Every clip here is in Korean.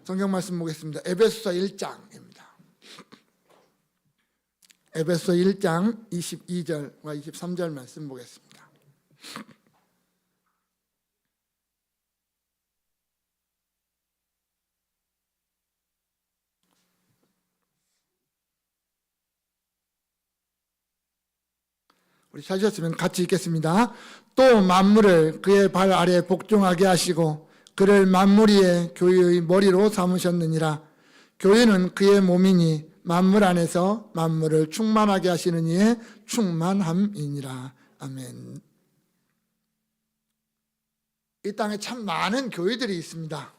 성경 말씀 보겠습니다. 에베소서 1장입니다. 에베소 1장 22절과 23절 말씀 보겠습니다. 우리 찾으셨으면 같이 읽겠습니다. 또 만물을 그의 발 아래 복종하게 하시고 그를 만물 위에 교회의 머리로 삼으셨느니라. 교회는 그의 몸이니 만물 안에서 만물을 충만하게 하시는 이의 충만함이니라. 아멘. 이 땅에 참 많은 교회들이 있습니다.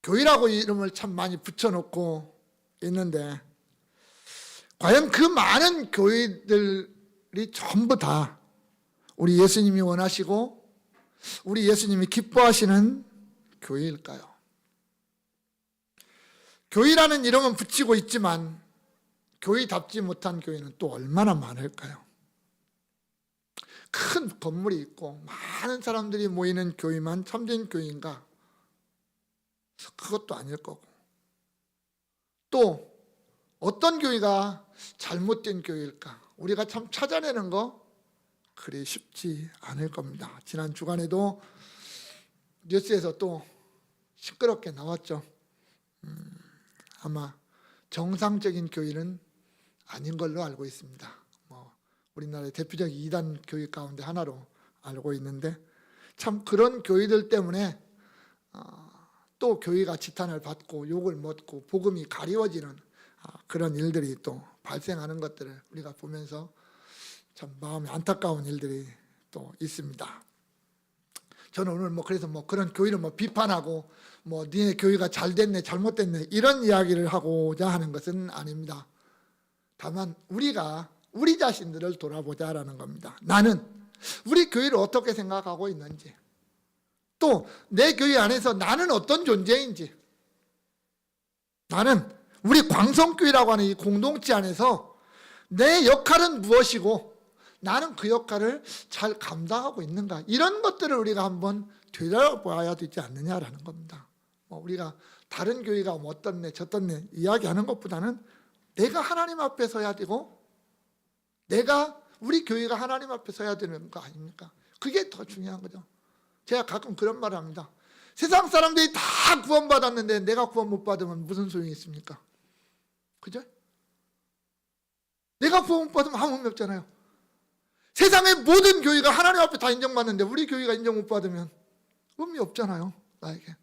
교회라고 이름을 참 많이 붙여놓고 있는데 과연 그 많은 교회들이 전부 다 우리 예수님이 원하시고 우리 예수님이 기뻐하시는 교회일까요? 교회라는 이름은 붙이고 있지만 교회답지 못한 교회는 또 얼마나 많을까요? 큰 건물이 있고 많은 사람들이 모이는 교회만 참된 교회인가? 그것도 아닐 거고, 또 어떤 교회가 잘못된 교회일까? 우리가 참 찾아내는 거 그리 쉽지 않을 겁니다. 지난 주간에도 뉴스에서 또 시끄럽게 나왔죠. 아마 정상적인 교회는 아닌 걸로 알고 있습니다. 우리나라의 대표적인 이단 교회 가운데 하나로 알고 있는데 참 그런 교회들 때문에 또 교회가 지탄을 받고 욕을 먹고 복음이 가리워지는 그런 일들이 또 발생하는 것들을 우리가 보면서 참 마음이 안타까운 일들이 또 있습니다. 저는 오늘 그래서 그런 교회를 비판하고 니네 교회가 잘 됐네 잘못됐네 이런 이야기를 하고자 하는 것은 아닙니다. 다만 우리가 우리 자신들을 돌아보자라는 겁니다. 나는 우리 교회를 어떻게 생각하고 있는지, 또 내 교회 안에서 나는 어떤 존재인지, 나는 우리 광성교회라고 하는 이 공동체 안에서 내 역할은 무엇이고 나는 그 역할을 잘 감당하고 있는가, 이런 것들을 우리가 한번 되돌아봐야 되지 않느냐라는 겁니다. 우리가 다른 교회가 어떻네 저떻네 이야기하는 것보다는 내가 하나님 앞에 서야 되고 내가 우리 교회가 하나님 앞에 서야 되는 거 아닙니까? 그게 더 중요한 거죠. 제가 가끔 그런 말을 합니다. 세상 사람들이 다 구원받았는데 내가 구원 못 받으면 무슨 소용이 있습니까? 그죠? 내가 구원 못 받으면 아무 의미 없잖아요. 세상의 모든 교회가 하나님 앞에 다 인정받는데 우리 교회가 인정 못 받으면 의미 없잖아요. 나에게.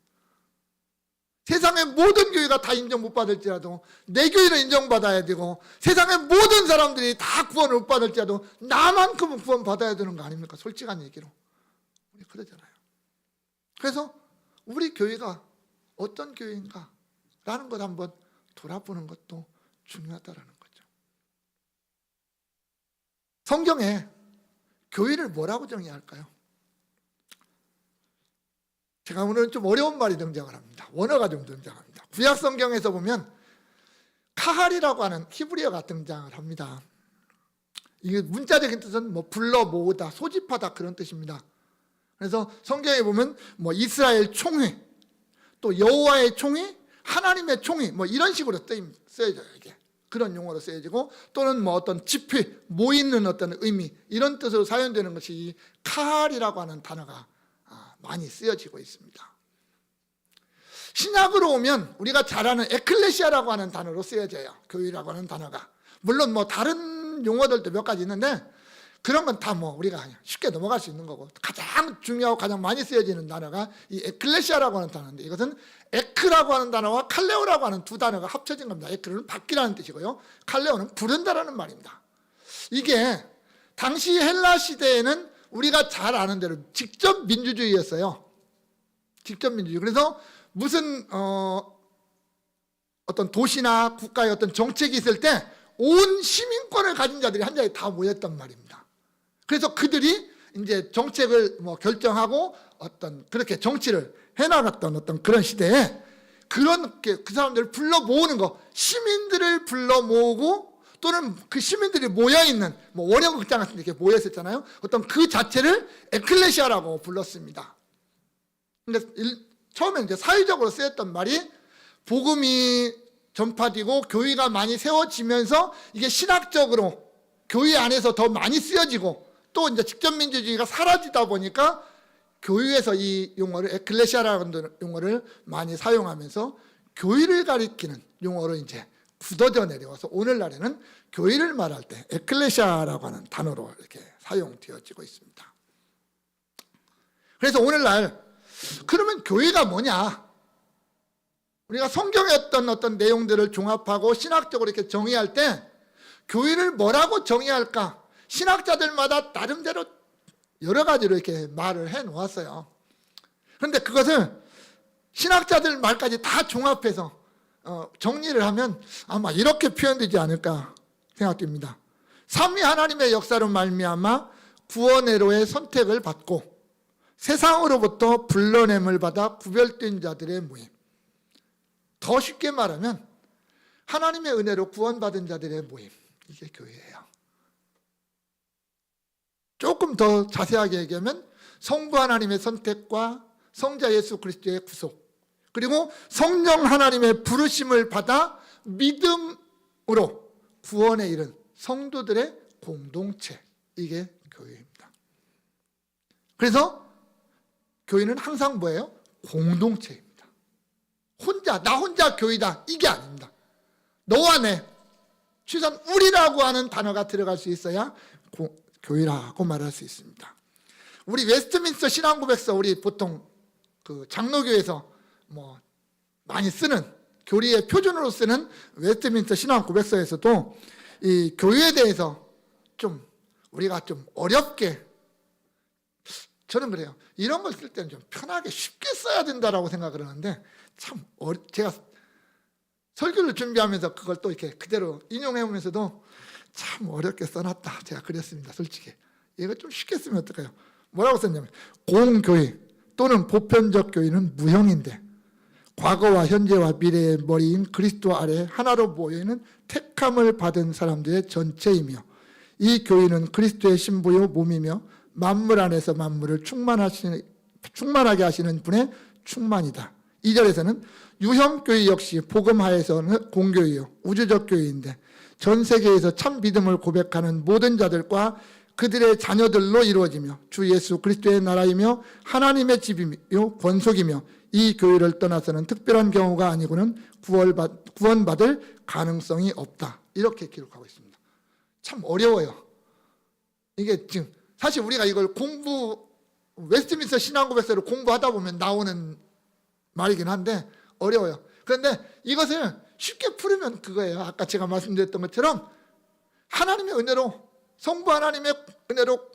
세상의 모든 교회가 다 인정 못 받을지라도 내 교회는 인정받아야 되고, 세상의 모든 사람들이 다 구원을 못 받을지라도 나만큼은 구원 받아야 되는 거 아닙니까? 솔직한 얘기로 우리 그러잖아요. 그래서 우리 교회가 어떤 교회인가 라는 걸 한번 돌아보는 것도 중요하다는 거죠. 성경에 교회를 뭐라고 정의할까요? 제가 오늘은 좀 어려운 말이 등장을 합니다. 원어가 좀 등장합니다. 구약 성경에서 보면 카할이라고 하는 히브리어가 등장을 합니다. 이게 문자적인 뜻은 불러 모으다, 소집하다 그런 뜻입니다. 그래서 성경에 보면 이스라엘 총회, 또 여호와의 총회, 하나님의 총회 이런 식으로 쓰여져요. 이게 그런 용어로 쓰여지고, 또는 어떤 집회, 모이는 어떤 의미 이런 뜻으로 사용되는 것이 이 카할이라고 하는 단어가 많이 쓰여지고 있습니다. 신약으로 오면 우리가 잘 아는 에클레시아라고 하는 단어로 쓰여져요. 교회라고 하는 단어가. 물론 다른 용어들도 몇 가지 있는데 그런 건 다 우리가 쉽게 넘어갈 수 있는 거고, 가장 중요하고 가장 많이 쓰여지는 단어가 이 에클레시아라고 하는 단어인데, 이것은 에크라고 하는 단어와 칼레오라고 하는 두 단어가 합쳐진 겁니다. 에크는 바뀌라는 뜻이고요, 칼레오는 부른다라는 말입니다. 이게 당시 헬라 시대에는 우리가 잘 아는 대로 직접 민주주의였어요. 직접 민주주의. 그래서 무슨 어떤 도시나 국가의 어떤 정책이 있을 때 온 시민권을 가진 자들이 한 자리에 다 모였단 말입니다. 그래서 그들이 이제 정책을 결정하고 어떤 그렇게 정치를 해나갔던 어떤 그런 시대에 그 사람들을 불러 모으는 거, 시민들을 불러 모으고, 또는 그 시민들이 모여있는 원형극장 같은 데 이렇게 모여있었잖아요. 어떤 그 자체를 에클레시아라고 불렀습니다. 근데 처음에 이제 사회적으로 쓰였던 말이 복음이 전파되고 교회가 많이 세워지면서 이게 신학적으로 교회 안에서 더 많이 쓰여지고 또 이제 직접민주주의가 사라지다 보니까 교회에서 이 용어를 에클레시아라는 용어를 많이 사용하면서 교회를 가리키는 용어로 이제 굳어져 내려와서 오늘날에는 교회를 말할 때 에클레시아라고 하는 단어로 이렇게 사용되어지고 있습니다. 그래서 오늘날 그러면 교회가 뭐냐? 우리가 성경의 어떤 내용들을 종합하고 신학적으로 이렇게 정의할 때 교회를 뭐라고 정의할까? 신학자들마다 나름대로 여러 가지로 이렇게 말을 해 놓았어요. 그런데 그것을 신학자들 말까지 다 종합해서 정리를 하면 아마 이렇게 표현되지 않을까 생각됩니다. 삼위 하나님의 역사로 말미암아 구원의로의 선택을 받고 세상으로부터 불러냄을 받아 구별된 자들의 모임. 더 쉽게 말하면 하나님의 은혜로 구원받은 자들의 모임. 이게 교회예요. 조금 더 자세하게 얘기하면 성부 하나님의 선택과 성자 예수 그리스도의 구속, 그리고 성령 하나님의 부르심을 받아 믿음으로 구원에 이른 성도들의 공동체. 이게 교회입니다. 그래서 교회는 항상 뭐예요? 공동체입니다. 나 혼자 교회다. 이게 아닙니다. 너와 내, 최소한 우리라고 하는 단어가 들어갈 수 있어야 교회라고 말할 수 있습니다. 우리 웨스트민스터 신앙고백서, 우리 보통 그 장로교에서 뭐 많이 쓰는 교리의 표준으로 쓰는 웨스트민스터 신앙고백서에서도 이 교회에 대해서 좀 우리가 좀 어렵게, 저는 그래요. 이런 걸 쓸 때는 좀 편하게 쉽게 써야 된다라고 생각을 하는데 참 제가 설교를 준비하면서 그걸 또 이렇게 그대로 인용해 오면서도 참 어렵게 써놨다. 제가 그랬습니다. 솔직히. 이거 좀 쉽게 쓰면 어떨까요? 뭐라고 썼냐면 공교회 또는 보편적 교회는 무형인데 과거와 현재와 미래의 머리인 그리스도 아래 하나로 모여있는 택함을 받은 사람들의 전체이며 이 교회는 그리스도의 신부요 몸이며 만물 안에서 만물을 충만하게 하시는 분의 충만이다. 2절에서는 유형교회 역시 복음하에서는 공교회요 우주적 교회인데 전 세계에서 참 믿음을 고백하는 모든 자들과 그들의 자녀들로 이루어지며 주 예수 그리스도의 나라이며 하나님의 집이며 권속이며 이 교회를 떠나서는 특별한 경우가 아니고는 구원받을 가능성이 없다. 이렇게 기록하고 있습니다. 참 어려워요. 이게 지금 사실 우리가 이걸 웨스트민스터 신앙고백서를 공부하다 보면 나오는 말이긴 한데 어려워요. 그런데 이것을 쉽게 풀으면 그거예요. 아까 제가 말씀드렸던 것처럼 하나님의 은혜로, 성부 하나님의 은혜로,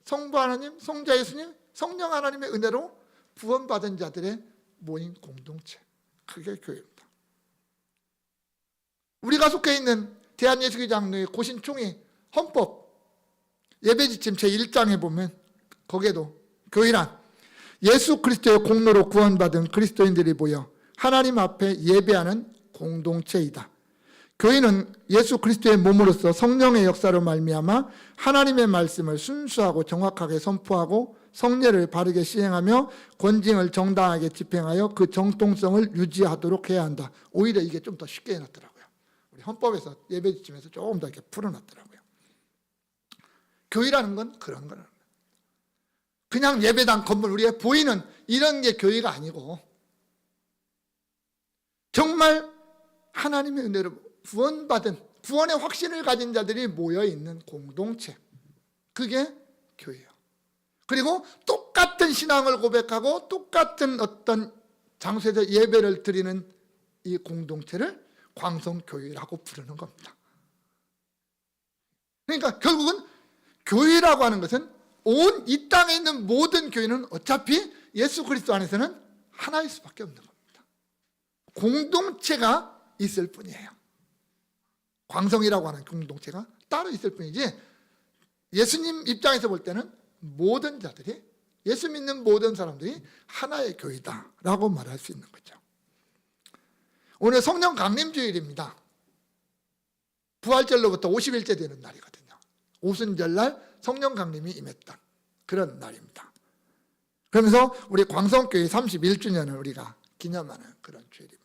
성부 하나님, 성자 예수님, 성령 하나님의 은혜로 구원받은 자들의 모임 공동체. 그게 교회입니다. 우리가 속해 있는 대한예수교 장로회 고신총회 헌법 예배지침 제1장에 보면 거기에도 교회란 예수 그리스도의 공로로 구원받은 그리스도인들이 모여 하나님 앞에 예배하는 공동체이다. 교회는 예수 그리스도의 몸으로서 성령의 역사로 말미암아 하나님의 말씀을 순수하고 정확하게 선포하고 성례를 바르게 시행하며 권징을 정당하게 집행하여 그 정통성을 유지하도록 해야 한다. 오히려 이게 좀 더 쉽게 해놨더라고요. 우리 헌법에서 예배지침에서 조금 더 이렇게 풀어놨더라고요. 교회라는 건 그런 거라는 거예요. 그냥 예배당 건물 우리가 보이는 이런 게 교회가 아니고 정말 하나님의 은혜로 구원받은 구원의 확신을 가진 자들이 모여있는 공동체, 그게 교회예요. 그리고 똑같은 신앙을 고백하고 똑같은 어떤 장소에서 예배를 드리는 이 공동체를 광성교회라고 부르는 겁니다. 그러니까 결국은 교회라고 하는 것은 온 이 땅에 있는 모든 교회는 어차피 예수 그리스도 안에서는 하나일 수밖에 없는 겁니다. 공동체가 있을 뿐이에요. 광성이라고 하는 공동체가 따로 있을 뿐이지 예수님 입장에서 볼 때는 모든 자들이, 예수 믿는 모든 사람들이 하나의 교회다라고 말할 수 있는 거죠. 오늘 성령 강림주일입니다. 부활절로부터 50일째 되는 날이거든요. 오순절날 성령 강림이 임했던 그런 날입니다. 그러면서 우리 광성교회 31주년을 우리가 기념하는 그런 주일입니다.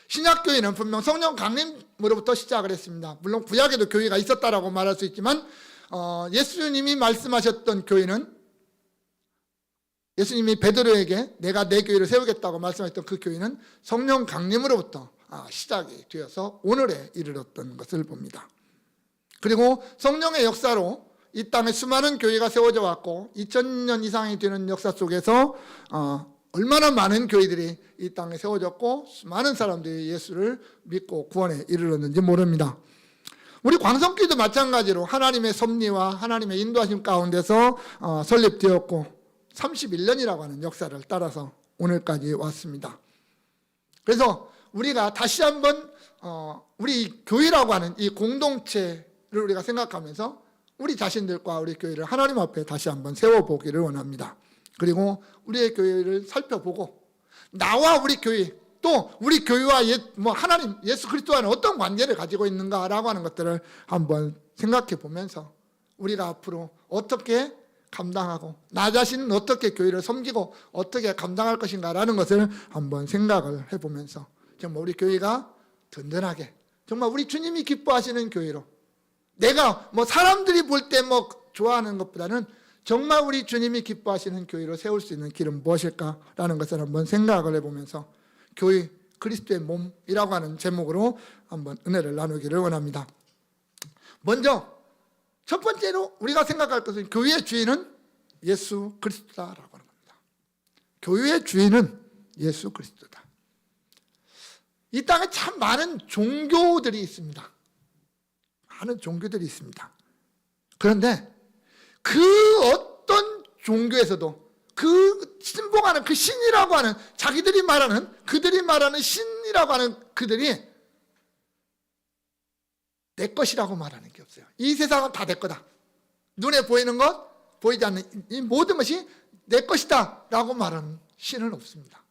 신약교회는 분명 성령 강림으로부터 시작을 했습니다. 물론 구약에도 교회가 있었다라고 말할 수 있지만 예수님이 말씀하셨던 교회는, 예수님이 베드로에게 내가 내 교회를 세우겠다고 말씀하셨던 그 교회는 성령 강림으로부터 시작이 되어서 오늘에 이르렀던 것을 봅니다. 그리고 성령의 역사로 이 땅에 수많은 교회가 세워져 왔고 2000년 이상이 되는 역사 속에서 얼마나 많은 교회들이 이 땅에 세워졌고 수많은 사람들이 예수를 믿고 구원에 이르렀는지 모릅니다. 우리 광성교회도 마찬가지로 하나님의 섭리와 하나님의 인도하심 가운데서 설립되었고 31년이라고 하는 역사를 따라서 오늘까지 왔습니다. 그래서 우리가 다시 한번 우리 교회라고 하는 이 공동체를 우리가 생각하면서 우리 자신들과 우리 교회를 하나님 앞에 다시 한번 세워보기를 원합니다. 그리고 우리의 교회를 살펴보고 나와 우리 교회, 또 우리 교회와 하나님 예수 그리스도와는 어떤 관계를 가지고 있는가라고 하는 것들을 한번 생각해 보면서 우리가 앞으로 어떻게 감당하고 나 자신은 어떻게 교회를 섬기고 어떻게 감당할 것인가라는 것을 한번 생각을 해보면서 정말 우리 교회가 든든하게 정말 우리 주님이 기뻐하시는 교회로, 내가 사람들이 볼 때 좋아하는 것보다는 정말 우리 주님이 기뻐하시는 교회로 세울 수 있는 길은 무엇일까라는 것을 한번 생각을 해보면서 교회 그리스도의 몸이라고 하는 제목으로 한번 은혜를 나누기를 원합니다. 먼저 첫 번째로 우리가 생각할 것은 교회의 주인은 예수 그리스도다라고 하는 겁니다. 교회의 주인은 예수 그리스도다. 이 땅에 참 많은 종교들이 있습니다. 많은 종교들이 있습니다. 그런데 그 어떤 종교에서도 그 신봉하는 그 신이라고 하는 그들이 말하는 신이라고 하는 그들이 내 것이라고 말하는 게 없어요. 이 세상은 다 내 거다. 눈에 보이는 것, 보이지 않는 이 모든 것이 내 것이다 라고 말하는 신은 없습니다.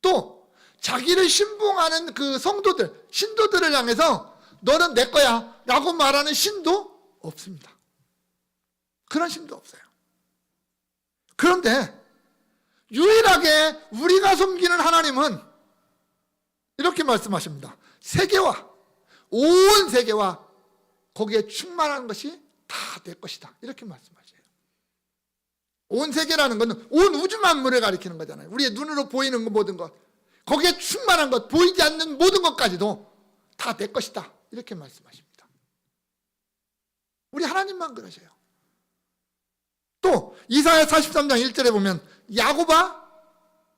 또 자기를 신봉하는 그 성도들, 신도들을 향해서 너는 내 거야 라고 말하는 신도 없습니다. 그런 신도 없어요. 그런데 유일하게 우리가 섬기는 하나님은 이렇게 말씀하십니다. 세계와 온 세계와 거기에 충만한 것이 다 내 것이다. 이렇게 말씀하셔요. 온 세계라는 것은 온 우주 만물을 가리키는 거잖아요. 우리의 눈으로 보이는 것, 모든 것, 거기에 충만한 것, 보이지 않는 모든 것까지도 다 내 것이다. 이렇게 말씀하십니다. 우리 하나님만 그러셔요. 또 이사야 43장 1절에 보면 야곱아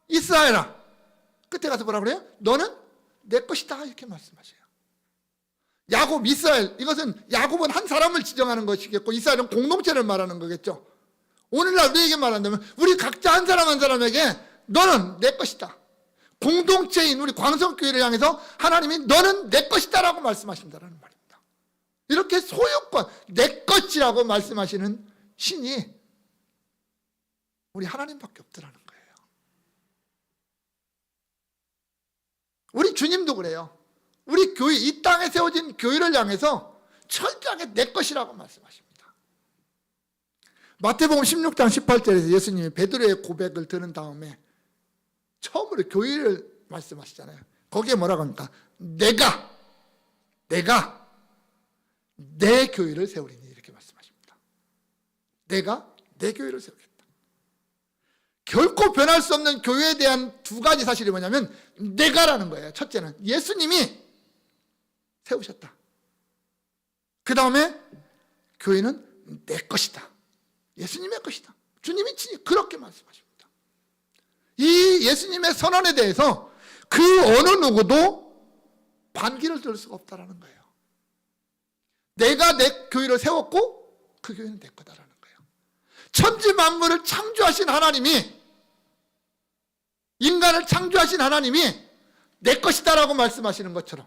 이스라엘아, 끝에 가서 뭐라 그래요? 너는 내 것이다 이렇게 말씀하셔요. 야곱, 이스라엘, 이것은 야곱은 한 사람을 지정하는 것이겠고 이스라엘은 공동체를 말하는 거겠죠. 오늘날 우리에게 말한다면 우리 각자 한 사람 한 사람에게 너는 내 것이다. 공동체인 우리 광성교회를 향해서 하나님이 너는 내 것이다 라고 말씀하신다는 말입니다. 이렇게 소유권, 내 것이라고 말씀하시는 신이 우리 하나님밖에 없더라는 거예요. 우리 주님도 그래요. 우리 교회, 이 땅에 세워진 교회를 향해서 철저하게 내 것이라고 말씀하십니다. 마태복음 16장 18절에서 예수님이 베드로의 고백을 들은 다음에 처음으로 교회를 말씀하시잖아요. 거기에 뭐라고 합니까? 내가 내 교회를 세우리니 이렇게 말씀하십니다. 내가 내 교회를 세우겠다. 결코 변할 수 없는 교회에 대한 두 가지 사실이 뭐냐면 내가라는 거예요. 첫째는 예수님이 세우셨다. 그 다음에 교회는 내 것이다. 예수님의 것이다. 주님이 친히 그렇게 말씀하십니다. 이 예수님의 선언에 대해서 그 어느 누구도 반기를 들 수가 없다라는 거예요. 내가 내 교회를 세웠고 그 교회는 내 거다라는 거예요. 천지 만물을 창조하신 하나님이, 인간을 창조하신 하나님이 내 것이다라고 말씀하시는 것처럼,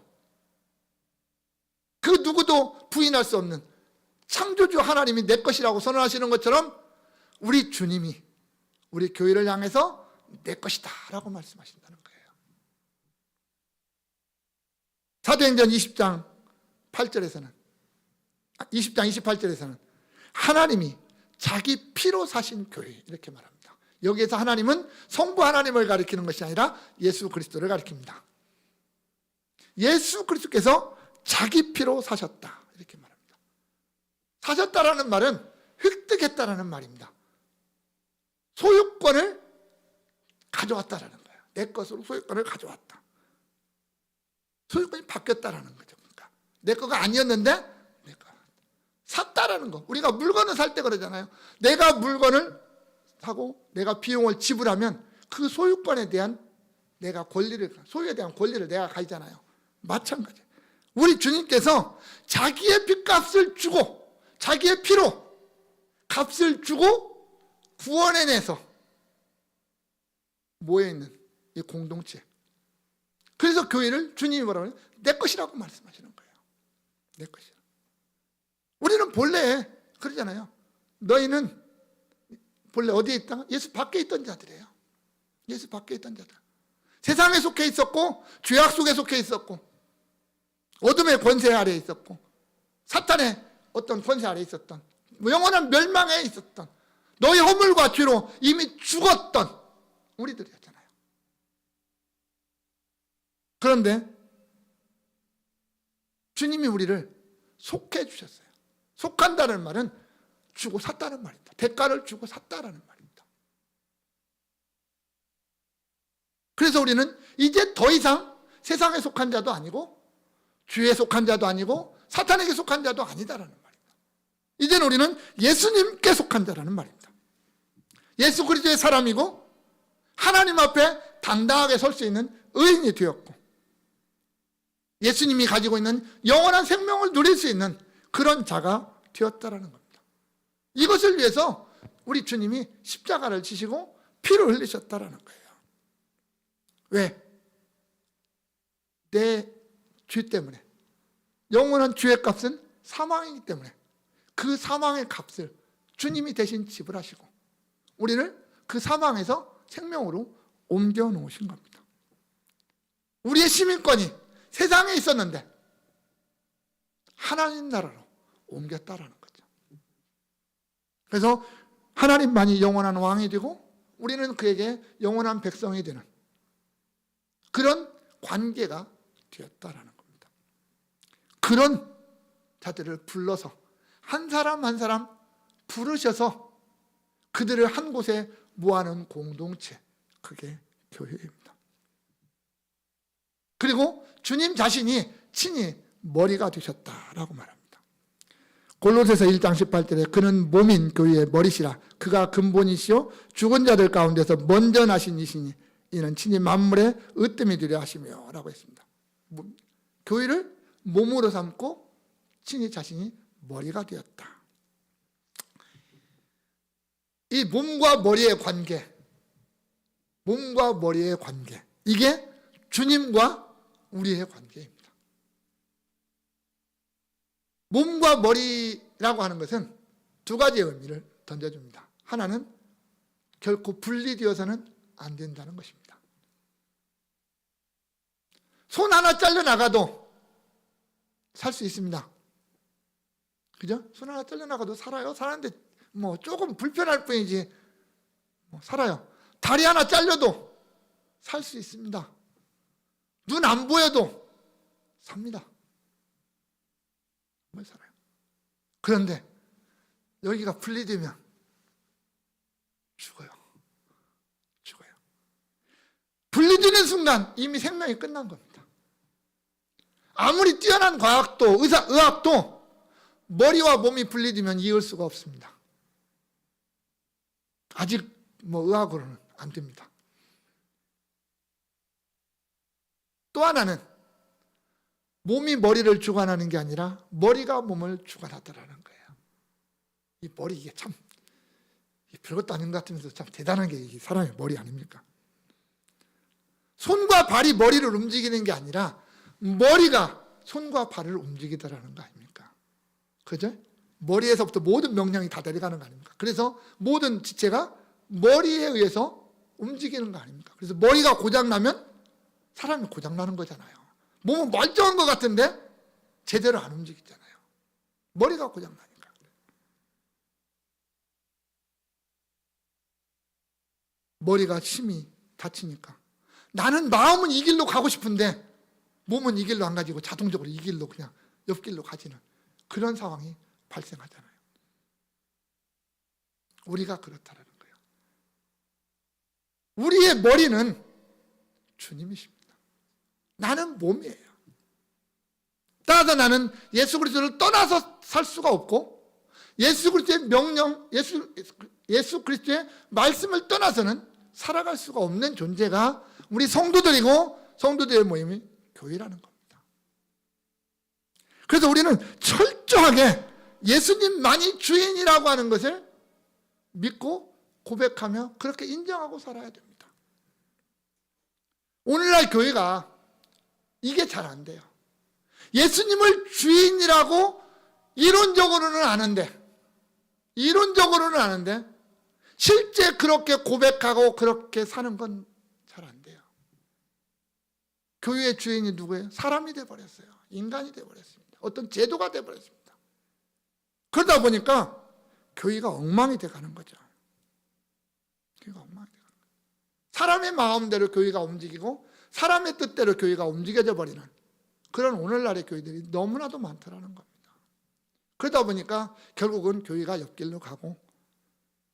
그 누구도 부인할 수 없는 창조주 하나님이 내 것이라고 선언하시는 것처럼 우리 주님이 우리 교회를 향해서 내 것이다 라고 말씀하신다는 거예요. 사도행전 20장 8절에서는 20장 28절에서는 하나님이 자기 피로 사신 교회 이렇게 말합니다. 여기에서 하나님은 성부 하나님을 가리키는 것이 아니라 예수 그리스도를 가리킵니다. 예수 그리스도께서 자기 피로 사셨다, 이렇게 말합니다. 사셨다라는 말은 획득했다라는 말입니다. 소유권을 가져왔다라는 거예요. 내 것으로 소유권을 가져왔다. 소유권이 바뀌었다라는 거죠. 그러니까 내 거가 아니었는데 내 거 샀다라는 거. 우리가 물건을 살 때 그러잖아요. 내가 물건을 사고 내가 비용을 지불하면 그 소유권에 대한 내가 권리를, 소유에 대한 권리를 내가 가지잖아요. 마찬가지. 우리 주님께서 자기의 핏값을 주고 자기의 피로 값을 주고 구원해내서 모여있는 이 공동체, 그래서 교회를 주님이 뭐라고 해요? 내 것이라고 말씀하시는 거예요. 내 것이라. 우리는 본래 그러잖아요. 너희는 본래 어디에 있다? 예수 밖에 있던 자들이에요. 예수 밖에 있던 자들. 세상에 속해 있었고 죄악 속에 속해 있었고 어둠의 권세 아래에 있었고 사탄의 어떤 권세 아래에 있었던 영원한 멸망에 있었던 너희 허물과 죄로 이미 죽었던 우리들이었잖아요. 그런데 주님이 우리를 속해 주셨어요. 속한다는 말은 주고 샀다는 말입니다. 대가를 주고 샀다라는 말입니다. 그래서 우리는 이제 더 이상 세상에 속한 자도 아니고 주에 속한 자도 아니고 사탄에게 속한 자도 아니다라는 말입니다. 이제는 우리는 예수님께 속한 자라는 말입니다. 예수 그리스도의 사람이고 하나님 앞에 당당하게 설 수 있는 의인이 되었고 예수님이 가지고 있는 영원한 생명을 누릴 수 있는 그런 자가 되었다라는 겁니다. 이것을 위해서 우리 주님이 십자가를 지시고 피를 흘리셨다라는 거예요. 왜? 내 죄 때문에. 영원한 죄의 값은 사망이기 때문에 그 사망의 값을 주님이 대신 지불하시고 우리를 그 사망에서 생명으로 옮겨 놓으신 겁니다. 우리의 시민권이 세상에 있었는데 하나님 나라로 옮겼다라는 거죠. 그래서 하나님만이 영원한 왕이 되고 우리는 그에게 영원한 백성이 되는 그런 관계가 되었다라는 겁니다. 그런 자들을 불러서 한 사람 한 사람 부르셔서 그들을 한 곳에 모아놓은 공동체, 그게 교회입니다. 그리고 주님 자신이 친히 머리가 되셨다라고 말합니다. 골로새서 1장 18절에 그는 몸인 교회의 머리시라. 그가 근본이시요 죽은 자들 가운데서 먼저 나신 이시니 이는 친히 만물의 으뜸이 되려 하시며 라고 했습니다. 교회를 몸으로 삼고 친히 자신이 머리가 되었다. 이 몸과 머리의 관계, 몸과 머리의 관계, 이게 주님과 우리의 관계입니다. 몸과 머리라고 하는 것은 두 가지의 의미를 던져줍니다. 하나는 결코 분리되어서는 안 된다는 것입니다. 손 하나 잘려나가도 살 수 있습니다. 그죠? 손 하나 잘려나가도 살아요. 사는데 뭐 조금 불편할 뿐이지 뭐 살아요. 다리 하나 잘려도 살 수 있습니다. 눈 안 보여도 삽니다. 정말 살아요. 그런데 여기가 분리되면 죽어요. 죽어요. 분리되는 순간 이미 생명이 끝난 겁니다. 아무리 뛰어난 과학도 의학도 머리와 몸이 분리되면 이을 수가 없습니다. 아직 뭐 의학으로는 안 됩니다. 또 하나는 몸이 머리를 주관하는 게 아니라 머리가 몸을 주관하더라는 거예요. 이 머리 이게 참 별것도 아닌 것 같으면서 참 대단한 게 이게 사람의 머리 아닙니까? 손과 발이 머리를 움직이는 게 아니라 머리가 손과 발을 움직이더라는 거 아닙니까? 그죠? 머리에서부터 모든 명령이 다 내려가는 거 아닙니까? 그래서 모든 지체가 머리에 의해서 움직이는 거 아닙니까? 그래서 머리가 고장나면 사람이 고장나는 거잖아요. 몸은 멀쩡한 것 같은데 제대로 안 움직이잖아요. 머리가 고장나니까. 머리가 심히 다치니까 나는 마음은 이 길로 가고 싶은데 몸은 이 길로 안 가지고 자동적으로 이 길로 그냥 옆길로 가지는 그런 상황이 발생하잖아요. 우리가 그렇다라는 거예요. 우리의 머리는 주님이십니다. 나는 몸이에요. 따라서 나는 예수 그리스도를 떠나서 살 수가 없고 예수 그리스도의 명령, 예수 그리스도의 말씀을 떠나서는 살아갈 수가 없는 존재가 우리 성도들이고 성도들의 모임이 교회라는 겁니다. 그래서 우리는 철저하게 예수님만이 주인이라고 하는 것을 믿고 고백하며 그렇게 인정하고 살아야 됩니다. 오늘날 교회가 이게 잘 안 돼요. 예수님을 주인이라고 이론적으로는 아는데 실제 그렇게 고백하고 그렇게 사는 건 잘 안 돼요. 교회의 주인이 누구예요? 사람이 돼버렸어요. 인간이 돼버렸습니다. 어떤 제도가 돼버렸습니다. 그러다 보니까 교회가 엉망이 돼가는 거죠. 교회가 엉망이 돼가는 거예요. 사람의 마음대로 교회가 움직이고 사람의 뜻대로 교회가 움직여져 버리는 그런 오늘날의 교회들이 너무나도 많더라는 겁니다. 그러다 보니까 결국은 교회가 옆길로 가고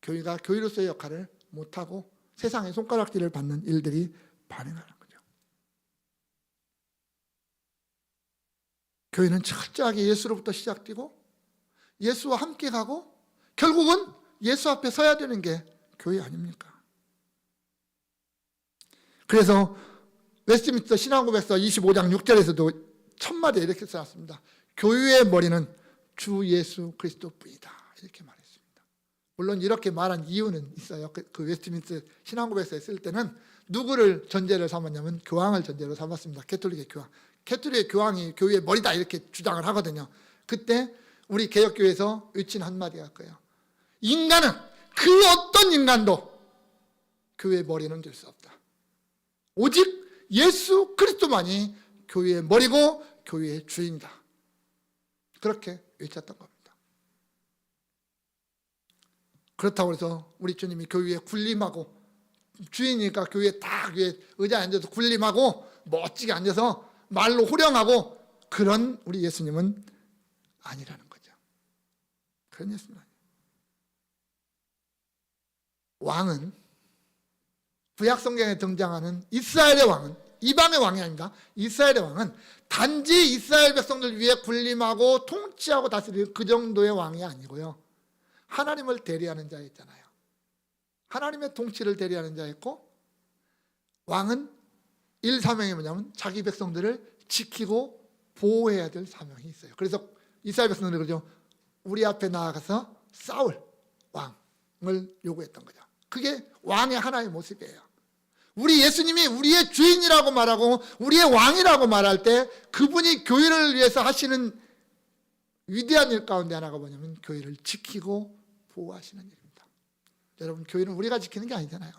교회가 교회로서의 역할을 못하고 세상의 손가락질을 받는 일들이 발생하는 거죠. 교회는 철저하게 예수로부터 시작되고 예수와 함께 가고 결국은 예수 앞에 서야 되는 게 교회 아닙니까? 그래서 웨스트민스터 신앙고백서 25장 6절에서도 첫 마디에 이렇게 써놨습니다. 교회의 머리는 주 예수 그리스도뿐이다. 이렇게 말했습니다. 물론 이렇게 말한 이유는 있어요. 그 웨스트민스터 신앙고백서에 쓸 때는 누구를 전제를 삼았냐면 교황을 전제로 삼았습니다. 캐톨릭의 교황. 캐톨릭의 교황이 교회의 머리다 이렇게 주장을 하거든요. 그때 우리 개혁교회에서 외친 한마디가 그거예요. 인간은 그 어떤 인간도 교회의 머리는 될 수 없다. 오직 예수 그리스도만이 교회의 머리고 교회의 주인이다. 그렇게 외쳤던 겁니다. 그렇다고 해서 우리 주님이 교회에 군림하고 주인이니까 교회에 딱 의자에 앉아서 군림하고 멋지게 앉아서 말로 호령하고 그런 우리 예수님은 아니라는 거죠. 그런 예수님 아니에요. 왕은 구약 성경에 등장하는 이스라엘의 왕은 이방의 왕이 아닙니다. 이스라엘의 왕은 단지 이스라엘 백성들 위해 군림하고 통치하고 다스리는 그 정도의 왕이 아니고요. 하나님을 대리하는 자 있잖아요. 하나님의 통치를 대리하는 자 있고 왕은 사명이 뭐냐면 자기 백성들을 지키고 보호해야 될 사명이 있어요. 그래서 이스라엘 백성들이 그러죠. 우리 앞에 나아가서 싸울 왕을 요구했던 거죠. 그게 왕의 하나의 모습이에요. 우리 예수님이 우리의 주인이라고 말하고 우리의 왕이라고 말할 때 그분이 교회를 위해서 하시는 위대한 일 가운데 하나가 뭐냐면 교회를 지키고 보호하시는 일입니다. 여러분, 교회는 우리가 지키는 게 아니잖아요.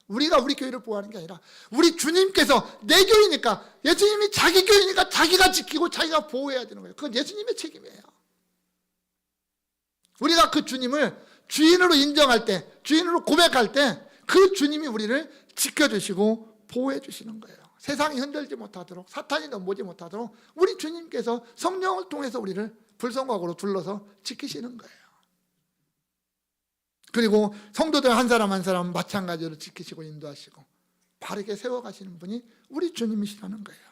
우리가 우리 교회를 보호하는 게 아니라 우리 주님께서 내 교회니까 예수님이 자기 교회니까 자기가 지키고 자기가 보호해야 되는 거예요. 그건 예수님의 책임이에요. 우리가 그 주님을 주인으로 인정할 때, 주인으로 고백할 때 그 주님이 우리를 지켜주시고 보호해 주시는 거예요. 세상이 흔들지 못하도록, 사탄이 넘보지 못하도록 우리 주님께서 성령을 통해서 우리를 불성곽으로 둘러서 지키시는 거예요. 그리고 성도들 한 사람 한 사람 마찬가지로 지키시고 인도하시고 바르게 세워가시는 분이 우리 주님이시라는 거예요.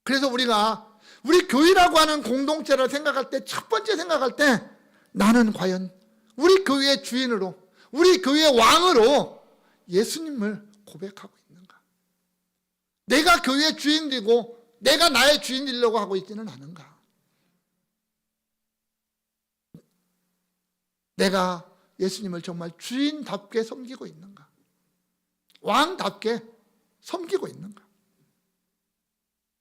그래서 우리가 우리 교회라고 하는 공동체를 생각할 때, 첫 번째 생각할 때 나는 과연 우리 교회의 주인으로, 우리 교회의 왕으로 예수님을 고백하고 있는가? 내가 교회의 주인이고 내가 나의 주인 되려고 하고 있지는 않은가? 내가 예수님을 정말 주인답게 섬기고 있는가? 왕답게 섬기고 있는가?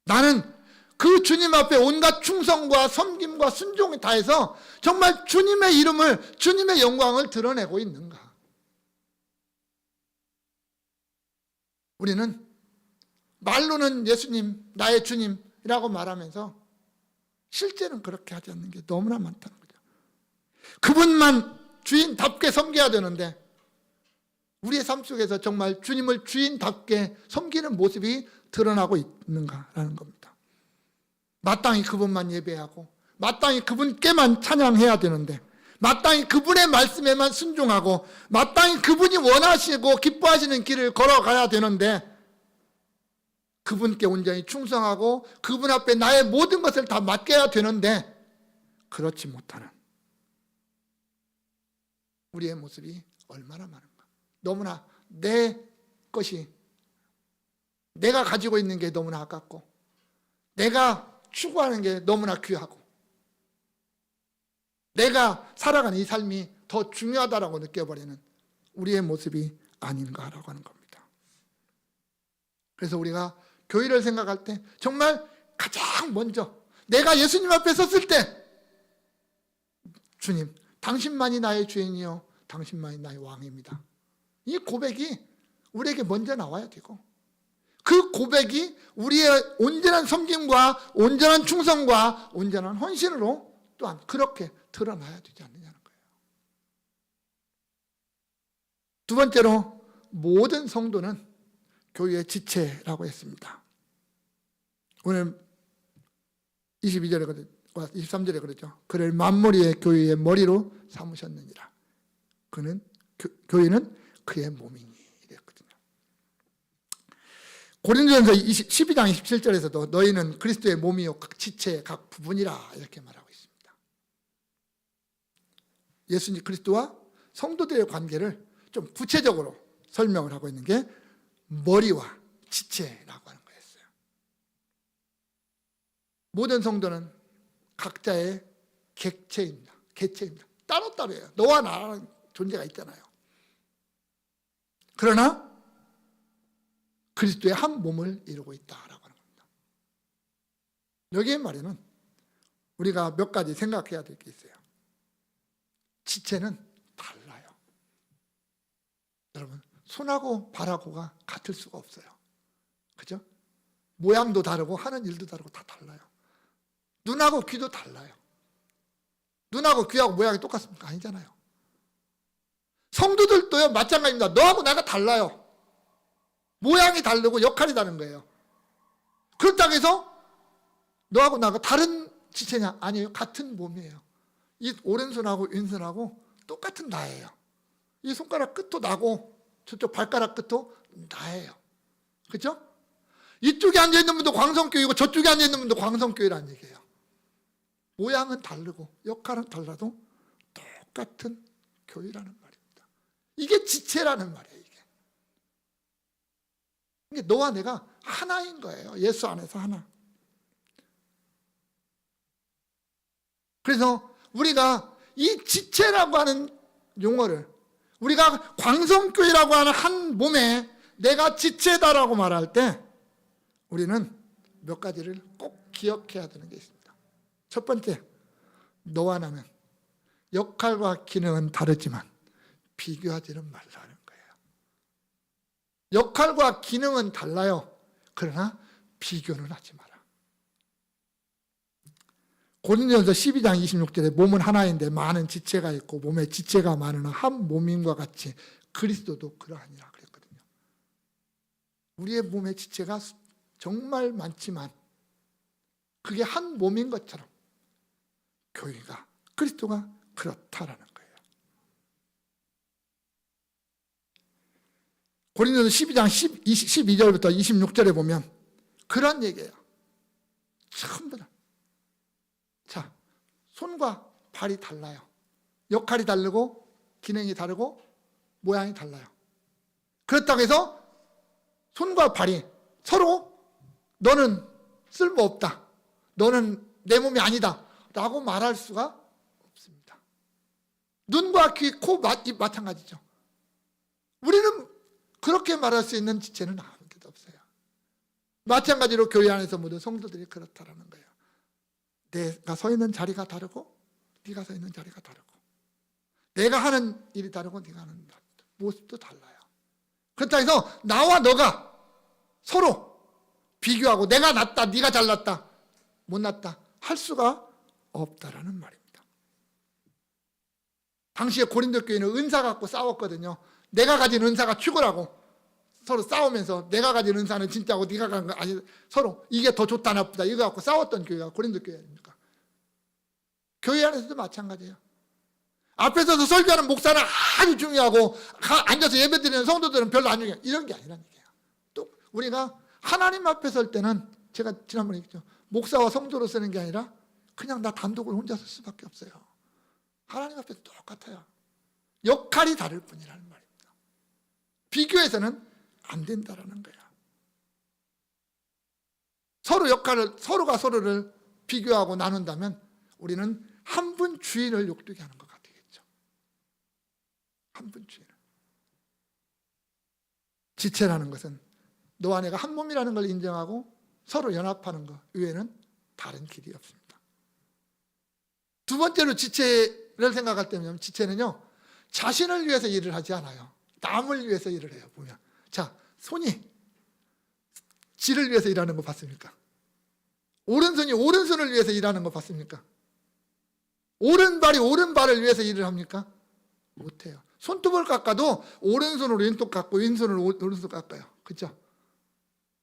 나는 그 주님 앞에 온갖 충성과 섬김과 순종을 다해서 정말 주님의 이름을, 주님의 영광을 드러내고 있는가? 우리는 말로는 예수님, 나의 주님이라고 말하면서 실제는 그렇게 하지 않는 게 너무나 많다는 거죠. 그분만 주인답게 섬겨야 되는데 우리의 삶 속에서 정말 주님을 주인답게 섬기는 모습이 드러나고 있는가라는 겁니다. 마땅히 그분만 예배하고 마땅히 그분께만 찬양해야 되는데, 마땅히 그분의 말씀에만 순종하고 마땅히 그분이 원하시고 기뻐하시는 길을 걸어가야 되는데, 그분께 온전히 충성하고 그분 앞에 나의 모든 것을 다 맡겨야 되는데 그렇지 못하는 우리의 모습이 얼마나 많은가. 너무나 내 것이, 내가 가지고 있는 게 너무나 아깝고 내가 추구하는 게 너무나 귀하고 내가 살아가는 이 삶이 더 중요하다라고 느껴버리는 우리의 모습이 아닌가라고 하는 겁니다. 그래서 우리가 교회를 생각할 때 정말 가장 먼저 내가 예수님 앞에 섰을 때, 주님, 당신만이 나의 주인이요 당신만이 나의 왕입니다, 이 고백이 우리에게 먼저 나와야 되고, 그 고백이 우리의 온전한 섬김과 온전한 충성과 온전한 헌신으로 또한 그렇게 드러나야 되지 않느냐는 거예요. 두 번째로, 모든 성도는 교회의 지체라고 했습니다. 오늘 22절에 23절에 그랬죠. 그를 만물의 교회의 머리로 삼으셨느니라. 교회는 그의 몸이니 이랬거든요. 고린도전서 12장 27절에서도 너희는 그리스도의 몸이요 각 지체의 각 부분이라 이렇게 말하고 있습니다. 예수님 그리스도와 성도들의 관계를 좀 구체적으로 설명을 하고 있는 게 머리와 지체라고 하는 거였어요. 모든 성도는 각자의 객체입니다. 개체입니다. 따로따로예요. 너와 나라는 존재가 있잖아요. 그러나 그리스도의 한 몸을 이루고 있다라고 하는 겁니다. 여기의 말에는 우리가 몇 가지 생각해야 될 게 있어요. 지체는 달라요. 여러분, 손하고 발하고가 같을 수가 없어요. 그죠? 모양도 다르고 하는 일도 다르고 다 달라요. 눈하고 귀도 달라요. 눈하고 귀하고 모양이 똑같습니까? 아니잖아요. 성도들도요 마찬가지입니다. 너하고 나가 달라요. 모양이 다르고 역할이 다른 거예요. 그렇다고 해서 너하고 나가 다른 지체냐? 아니에요. 같은 몸이에요. 이 오른손하고 왼손하고 똑같은 나예요. 이 손가락 끝도 나고 저쪽 발가락 끝도 나예요. 그렇죠? 이쪽에 앉아있는 분도 광성교회고 저쪽에 앉아있는 분도 광성교회라는 얘기예요. 모양은 다르고 역할은 달라도 똑같은 교회라는 말입니다. 이게 지체라는 말이에요. 이게 너와 내가 하나인 거예요. 예수 안에서 하나. 그래서 우리가 이 지체라고 하는 용어를, 우리가 광성교회라고 하는 한 몸에 내가 지체다라고 말할 때 우리는 몇 가지를 꼭 기억해야 되는 게 있습니다. 첫 번째, 너와 나는 역할과 기능은 다르지만 비교하지는 말라는 거예요. 역할과 기능은 달라요. 그러나 비교는 하지 마라. 고린도전서 12장 26절에 몸은 하나인데 많은 지체가 있고 몸에 지체가 많으나 한 몸임과 같이 그리스도도 그러하니라 그랬거든요. 우리의 몸의 지체가 정말 많지만 그게 한 몸인 것처럼 교회가, 그리스도가 그렇다라는 거예요. 고린도서 12장 12절부터 26절에 보면 그런 얘기예요. 전부 다. 자, 손과 발이 달라요. 역할이 다르고 기능이 다르고 모양이 달라요. 그렇다고 해서 손과 발이 서로 너는 쓸모없다, 너는 내 몸이 아니다 라고 말할 수가 없습니다. 눈과 귀, 코, 입 마찬가지죠. 우리는 그렇게 말할 수 있는 지체는 아무것도 없어요. 마찬가지로 교회 안에서 모든 성도들이 그렇다라는 거예요. 내가 서 있는 자리가 다르고 네가 서 있는 자리가 다르고 내가 하는 일이 다르고 네가 하는 모습도 달라요. 그렇다고 해서 나와 너가 서로 비교하고 내가 낫다, 네가 잘났다, 못났다 할 수가 없다라는 말입니다. 당시에 고린도 교회는 은사 갖고 싸웠거든요. 내가 가진 은사가 축구라고 서로 싸우면서 내가 가진 은사는 진짜고 네가 가진 거 아니, 서로 이게 더 좋다 나쁘다 이거 갖고 싸웠던 교회가 고린도 교회 아닙니까? 교회 안에서도 마찬가지예요. 앞에 서서 설교하는 목사는 아주 중요하고 앉아서 예배드리는 성도들은 별로 안 중요해요. 이런 게 아니란 얘기예요. 또 우리가 하나님 앞에 설 때는 제가 지난번에 얘기했죠. 목사와 성도로 쓰는 게 아니라 그냥 나 단독으로 혼자 쓸 수밖에 없어요. 하나님 앞에서 똑같아요. 역할이 다를 뿐이라는 말입니다. 비교해서는 안 된다라는 거예요. 서로가 서로를 비교하고 나눈다면 우리는 한 분 주인을 욕되게 하는 것 같겠죠. 한 분 주인을. 지체라는 것은 너와 내가 한 몸이라는 걸 인정하고 서로 연합하는 것 외에는 다른 길이 없습니다. 두 번째로 지체를 생각할 때면 지체는요, 자신을 위해서 일을 하지 않아요. 남을 위해서 일을 해요. 보면 자, 손이 지를 위해서 일하는 거 봤습니까? 오른손이 오른손을 위해서 일하는 거 봤습니까? 오른발이 오른발을 위해서 일을 합니까? 못해요. 손톱을 깎아도 오른손으로 왼손 깎고 왼손으로 오른손 깎아요. 그렇죠?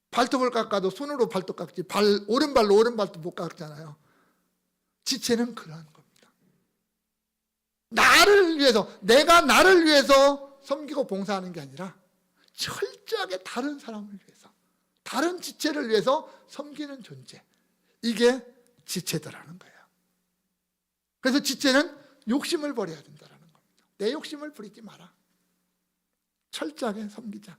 발톱을 깎아도 손으로 발톱 깎지 오른발로 오른발톱 못 깎잖아요. 지체는 그러한 겁니다. 나를 위해서, 내가 나를 위해서 섬기고 봉사하는 게 아니라 철저하게 다른 사람을 위해서, 다른 지체를 위해서 섬기는 존재, 이게 지체더라는 거예요. 그래서 지체는 욕심을 버려야 된다는 겁니다. 내 욕심을 부리지 마라. 철저하게 섬기자.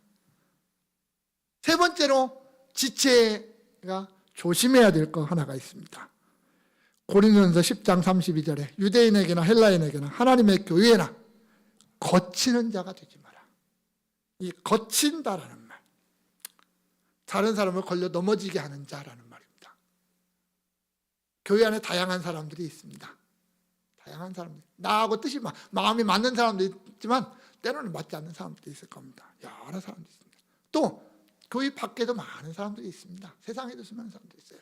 세 번째로 지체가 조심해야 될 거 하나가 있습니다. 고린도전서 10장 32절에 유대인에게나 헬라인에게나 하나님의 교회나 거치는 자가 되지 마라. 이 거친다라는 말, 다른 사람을 걸려 넘어지게 하는 자라는 말입니다. 교회 안에 다양한 사람들이 있습니다. 다양한 사람들, 나하고 뜻이 마음이 맞는 사람도 있지만 때로는 맞지 않는 사람도 있을 겁니다. 여러 사람들이 있습니다. 또 교회 밖에도 많은 사람들이 있습니다. 세상에도 수많은 사람들이 있어요.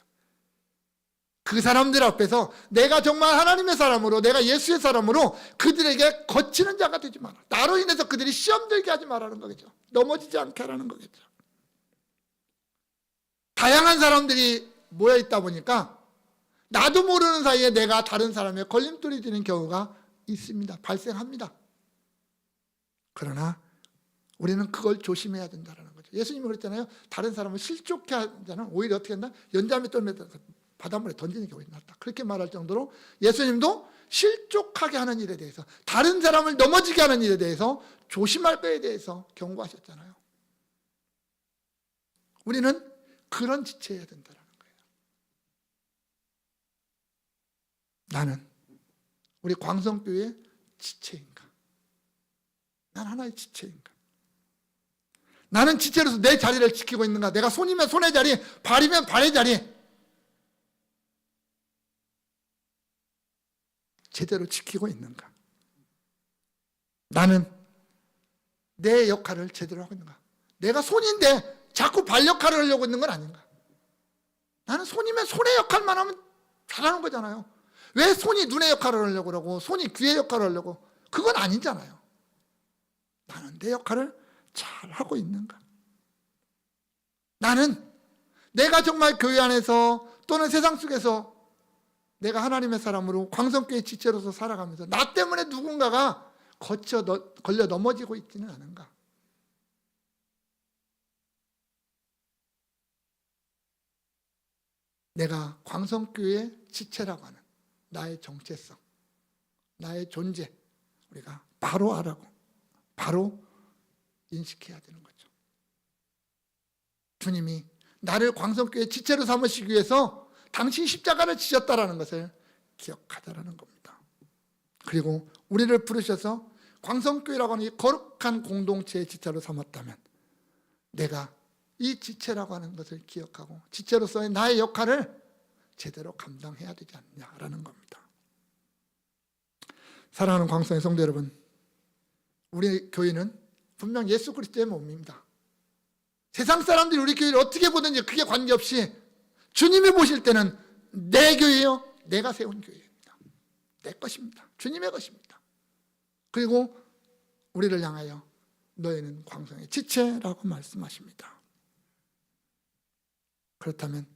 그 사람들 앞에서 내가 정말 하나님의 사람으로, 내가 예수의 사람으로 그들에게 거치는 자가 되지 마라. 나로 인해서 그들이 시험 들게 하지 말라는 거겠죠. 넘어지지 않게 하라는 거겠죠. 다양한 사람들이 모여 있다 보니까 나도 모르는 사이에 내가 다른 사람의 걸림돌이 되는 경우가 있습니다. 발생합니다. 그러나 우리는 그걸 조심해야 된다는 거죠. 예수님이 그랬잖아요. 다른 사람을 실족해 하는 자는 오히려 어떻게 한다? 연자매 떨면서 바닷물에 던지는 경우가 낫다. 그렇게 말할 정도로 예수님도 실족하게 하는 일에 대해서, 다른 사람을 넘어지게 하는 일에 대해서 조심할 거에 대해서 경고하셨잖아요. 우리는 그런 지체해야 된다는 거예요. 나는 우리 광성교회의 지체인가? 난 하나의 지체인가? 나는 지체로서 내 자리를 지키고 있는가? 내가 손이면 손의 자리, 발이면 발의 자리 제대로 지키고 있는가? 나는 내 역할을 제대로 하고 있는가? 내가 손인데 자꾸 발 역할을 하려고 있는 건 아닌가? 나는 손이면 손의 역할만 하면 잘하는 거잖아요. 왜 손이 눈의 역할을 하려고 그러고 손이 귀의 역할을 하려고? 그건 아니잖아요. 나는 내 역할을 잘 하고 있는가? 나는 내가 정말 교회 안에서 또는 세상 속에서 내가 하나님의 사람으로 광성교회 지체로서 살아가면서 나 때문에 누군가가 걸려 넘어지고 있지는 않은가? 내가 광성교회 지체라고 하는 나의 정체성, 나의 존재, 우리가 바로 알아고 바로 인식해야 되는 거죠. 주님이 나를 광성교회 지체로 삼으시기 위해서 당신 십자가를 지셨다라는 것을 기억하자라는 겁니다. 그리고 우리를 부르셔서 광성교회라고 하는 이 거룩한 공동체의 지체로 삼았다면 내가 이 지체라고 하는 것을 기억하고 지체로서의 나의 역할을 제대로 감당해야 되지 않냐라는 겁니다. 사랑하는 광성의 성도 여러분, 우리 교회는 분명 예수 그리스도의 몸입니다. 세상 사람들이 우리 교회를 어떻게 보든지 그게 관계없이 주님이 보실 때는 내 교회요, 내가 세운 교회입니다. 내 것입니다. 주님의 것입니다. 그리고 우리를 향하여 너희는 광성의 지체라고 말씀하십니다. 그렇다면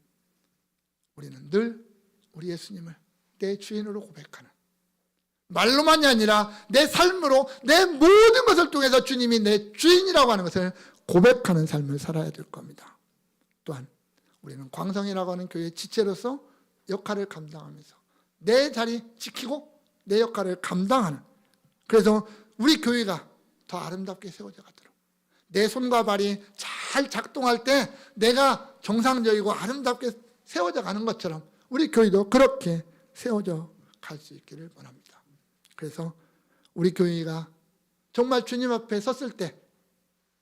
우리는 늘 우리 예수님을 내 주인으로 고백하는, 말로만이 아니라 내 삶으로 내 모든 것을 통해서 주님이 내 주인이라고 하는 것을 고백하는 삶을 살아야 될 겁니다. 또한 우리는 광성이라고 하는 교회의 지체로서 역할을 감당하면서 내 자리 지키고 내 역할을 감당하는, 그래서 우리 교회가 더 아름답게 세워져 가도록, 내 손과 발이 잘 작동할 때 내가 정상적이고 아름답게 세워져 가는 것처럼 우리 교회도 그렇게 세워져 갈 수 있기를 원합니다. 그래서 우리 교회가 정말 주님 앞에 섰을 때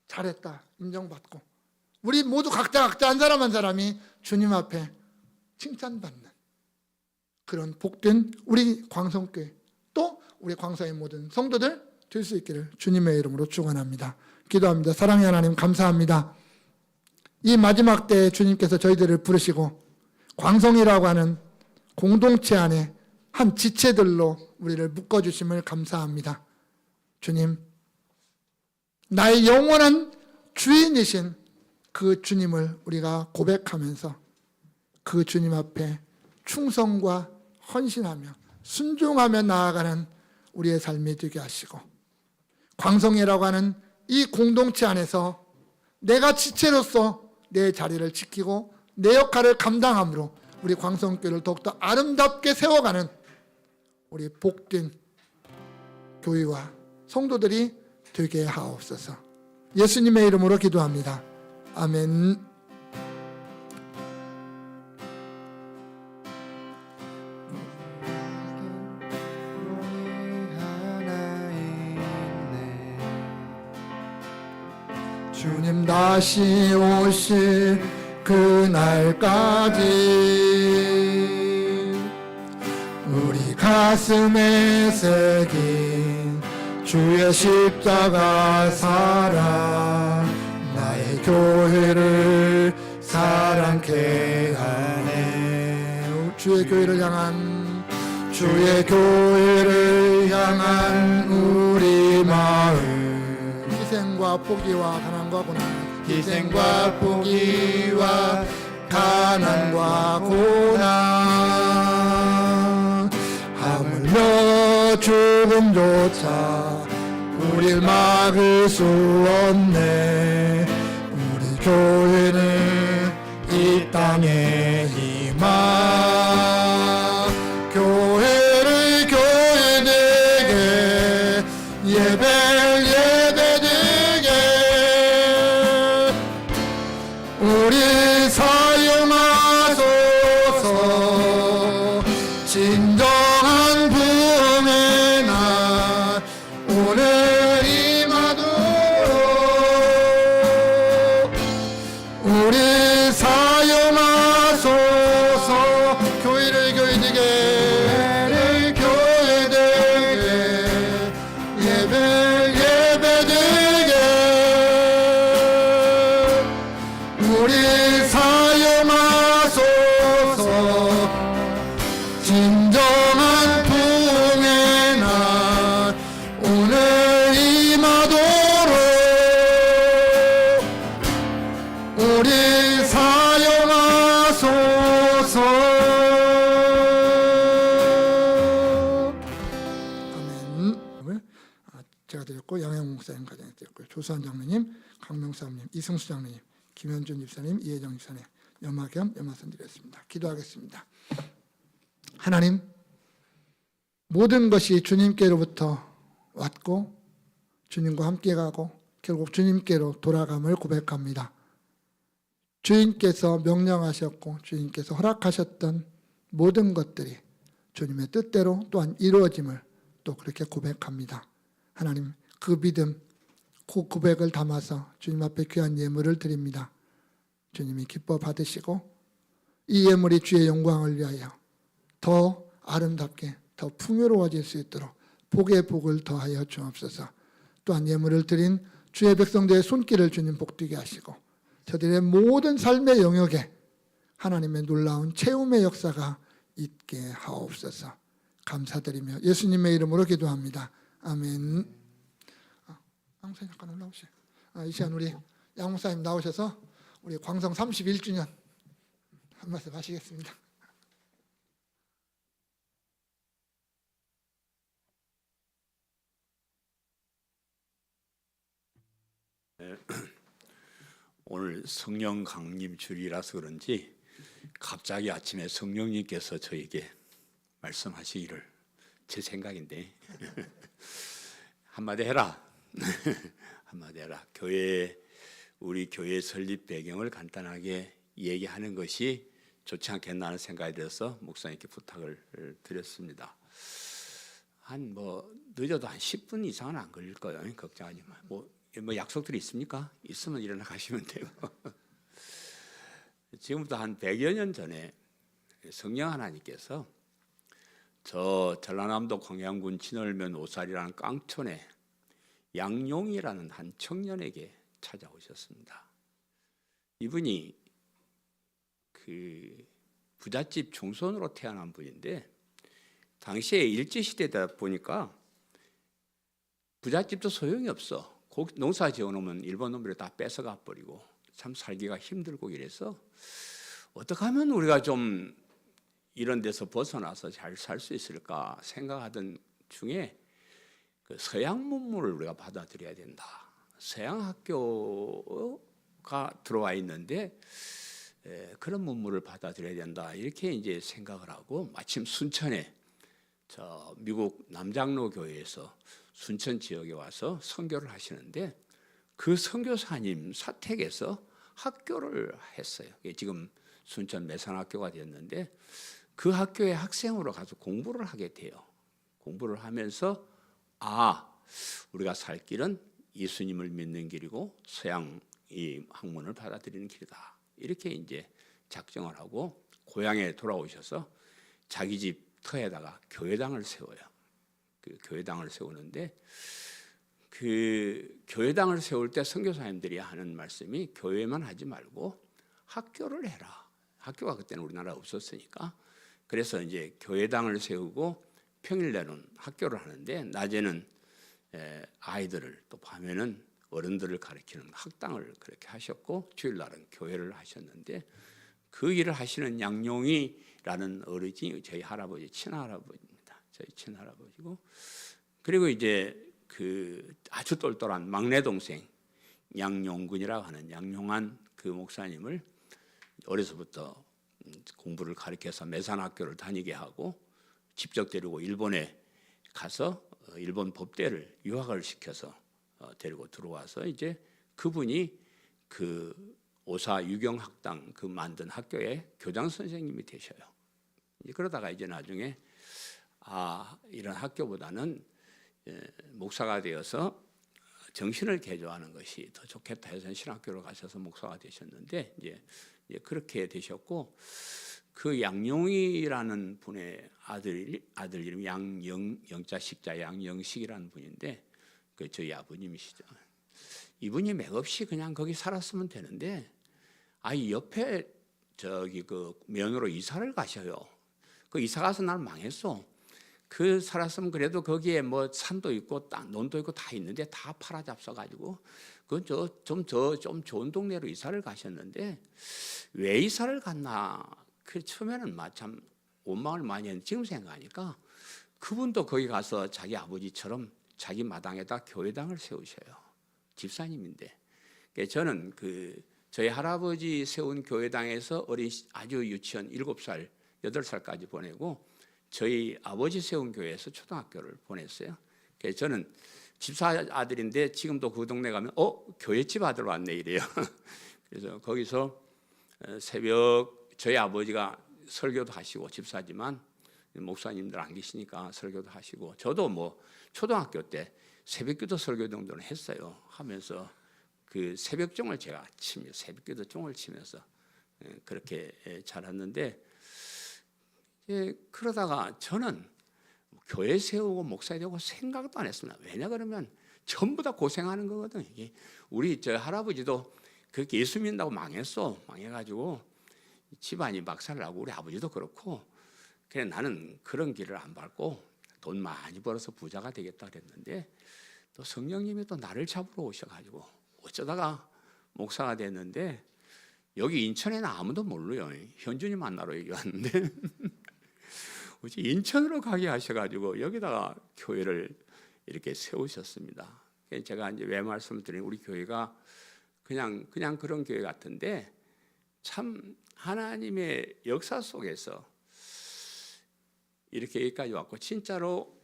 잘했다 인정받고, 우리 모두 각자 한 사람 한 사람이 주님 앞에 칭찬받는 그런 복된 우리 광성교회, 또 우리 광성의 모든 성도들 될 수 있기를 주님의 이름으로 축원합니다. 기도합니다. 사랑의 하나님, 감사합니다. 이 마지막 때에 주님께서 저희들을 부르시고 광성이라고 하는 공동체 안에 한 지체들로 우리를 묶어주심을 감사합니다. 주님, 나의 영원한 주인이신 그 주님을 우리가 고백하면서 그 주님 앞에 충성과 헌신하며 순종하며 나아가는 우리의 삶이 되게 하시고, 광성이라고 하는 이 공동체 안에서 내가 지체로서 내 자리를 지키고 내 역할을 감당함으로 우리 광성교회를 더욱더 아름답게 세워가는 우리 복된 교회와 성도들이 되게 하옵소서. 예수님의 이름으로 기도합니다. 아멘. 주님 다시 오실 그날까지 우리 가슴에 새긴 주의 십자가 사랑, 나의 교회를 사랑케 하네. 주의 교회를 향한 우리 마음, 희생과 포기와 가난과 고난, 희생과 포기와 가난과 고난, 하물며 죽음조차 우릴 막을 수 없네. 우리 교회는 이 땅의 희망, 교회를 교회 되게 예배되게 우리 사용하소서. 진정한 부흥의 날 오늘 임하도록 우리 사용하소서. 교회를 교회되게 예배되게 우리 사용하소서. 진정한 부흥의 날 오늘 임하도록 우리 사용하소서. 아멘. 제가 드렸고, 양양 목사님 가정에 드렸고요, 조수환 장로님, 강명수 장로님, 이승수 장로님, 김현준 집사님, 이혜정 집사님, 연마겸 연마선 드렸습니다. 기도하겠습니다. 하나님, 모든 것이 주님께로부터 왔고 주님과 함께 가고 결국 주님께로 돌아감을 고백합니다. 주인께서 명령하셨고 주인께서 허락하셨던 모든 것들이 주님의 뜻대로 또한 이루어짐을 또 그렇게 고백합니다. 하나님, 그 믿음, 그 고백을 담아서 주님 앞에 귀한 예물을 드립니다. 주님이 기뻐 받으시고 이 예물이 주의 영광을 위하여 더 아름답게 더 풍요로워질 수 있도록 복의 복을 더하여 주옵소서. 또한 예물을 드린 주의 백성들의 손길을 주님 복되게 하시고 저들의 모든 삶의 영역에 하나님의 놀라운 체험의 역사가 있게 하옵소서. 감사드리며 예수님의 이름으로 기도합니다. 아멘. 강사님 잠깐 올라오세요. 이 시간 우리 양 목사님 나오셔서 우리 광성 31주년 한 말씀 하시겠습니다. 오늘 성령 강림 주일이라서 그런지 갑자기 아침에 성령님께서 저에게 말씀하시기를, 제 생각인데 한마디 해라. 한마디 해라. 우리 교회 설립 배경을 간단하게 얘기하는 것이 좋지 않겠나 하는 생각이 들어서 목사님께 부탁을 드렸습니다. 늦어도 한 10분 이상은 안 걸릴 거예요. 걱정하지 마. 뭐 약속들이 있습니까? 있으면 일어나 가시면 되고. 지금부터 한 100여 년 전에 성령 하나님께서 저 전라남도 광양군 진월면 오살이라는 깡촌에 양용이라는 한 청년에게 찾아오셨습니다. 이분이 그 부잣집 중손으로 태어난 분인데, 당시에 일제시대다 보니까 부잣집도 소용이 없어. 농사 지어놓으면 일본 놈들이 다 뺏어가 버리고 참 살기가 힘들고 이래서 어떻게 하면 우리가 좀 이런 데서 벗어나서 잘 살 수 있을까 생각하던 중에 그 서양 문물을 우리가 받아들여야 된다. 서양 학교가 들어와 있는데 그런 문물을 받아들여야 된다. 이렇게 이제 생각을 하고 마침 순천에 저 미국 남장로 교회에서 순천 지역에 와서 선교를 하시는데, 그 선교사님 사택에서 학교를 했어요. 지금 순천 매산학교가 됐는데, 그 학교에 학생으로 가서 공부를 하게 돼요. 공부를 하면서 우리가 살 길은 예수님을 믿는 길이고 서양 이 학문을 받아들이는 길이다. 이렇게 이제 작정을 하고 고향에 돌아오셔서 자기 집 터에다가 교회당을 세워요. 그 교회당을 세우는데, 그 교회당을 세울 때 선교사님들이 하는 말씀이 교회만 하지 말고 학교를 해라. 학교가 그때는 우리나라에 없었으니까. 그래서 이제 교회당을 세우고 평일에는 학교를 하는데, 낮에는 아이들을, 또 밤에는 어른들을 가르치는 학당을 그렇게 하셨고, 주일날은 교회를 하셨는데, 그 일을 하시는 양용이라는 어르신이 저희 할아버지 친할아버지입니다. 저희 친할아버지고, 그리고 이제 그 아주 똘똘한 막내 동생 양용근이라고 하는 양용한 그 목사님을 어려서부터 공부를 가르쳐서 매산학교를 다니게 하고, 직접 데리고 일본에 가서 일본 법대를 유학을 시켜서 데리고 들어와서 이제 그분이 그 오사 유경학당 그 만든 학교의 교장 선생님이 되셔요. 그러다가 이제 나중에 이런 학교보다는 목사가 되어서 정신을 개조하는 것이 더 좋겠다 해서 신학교로 가셔서 목사가 되셨는데, 이제 그렇게 되셨고, 그 양용이라는 분의 아들 이름이 영자 식자 양영식이라는 분인데, 그 저희 아버님이시죠. 이분이 맥없이 그냥 거기 살았으면 되는데, 옆에 저기 그 면으로 이사를 가셔요. 그 이사 가서 날 망했어. 그 살았으면 그래도 거기에 뭐 산도 있고 논도 있고 다 있는데 다 팔아 잡숴가지고 좀 좋은 동네로 이사를 가셨는데, 왜 이사를 갔나? 그 처음에는 참 원망을 많이 했는데, 지금 생각하니까 그분도 거기 가서 자기 아버지처럼 자기 마당에다 교회당을 세우셔요. 집사님인데. 저는 저희 할아버지 세운 교회당에서 아주 유치원 7살, 8살까지 보내고, 저희 아버지 세운 교회에서 초등학교를 보냈어요. 그래서 저는 집사 아들인데 지금도 그 동네 가면 교회집 아들 왔네 이래요. 그래서 거기서 새벽, 저희 아버지가 설교도 하시고 집사지만 목사님들 안 계시니까 설교도 하시고, 저도 뭐 초등학교 때 새벽기도 설교 정도는 했어요. 하면서 그 새벽종을 제가 새벽기도 종을 치면서 그렇게 자랐는데, 그러다가 저는 교회 세우고 목사 되고 생각도 안 했습니다. 왜냐 그러면 전부 다 고생하는 거거든. 우리 저 할아버지도 그렇게 예수 믿는다고 망해가지고 집안이 박살나고, 우리 아버지도 그렇고. 그래 나는 그런 길을 안 밟고 돈 많이 벌어서 부자가 되겠다 그랬는데, 또 성령님이 또 나를 잡으러 오셔가지고 어쩌다가 목사가 됐는데 여기 인천에는 아무도 몰라요. 현준이 만나러 여기 왔는데 어째 인천으로 가게 하셔가지고 여기다가 교회를 이렇게 세우셨습니다. 제가 이제 왜 말씀을 드리는 우리 교회가 그냥 그런 교회 같은데 참 하나님의 역사 속에서 이렇게 여기까지 왔고 진짜로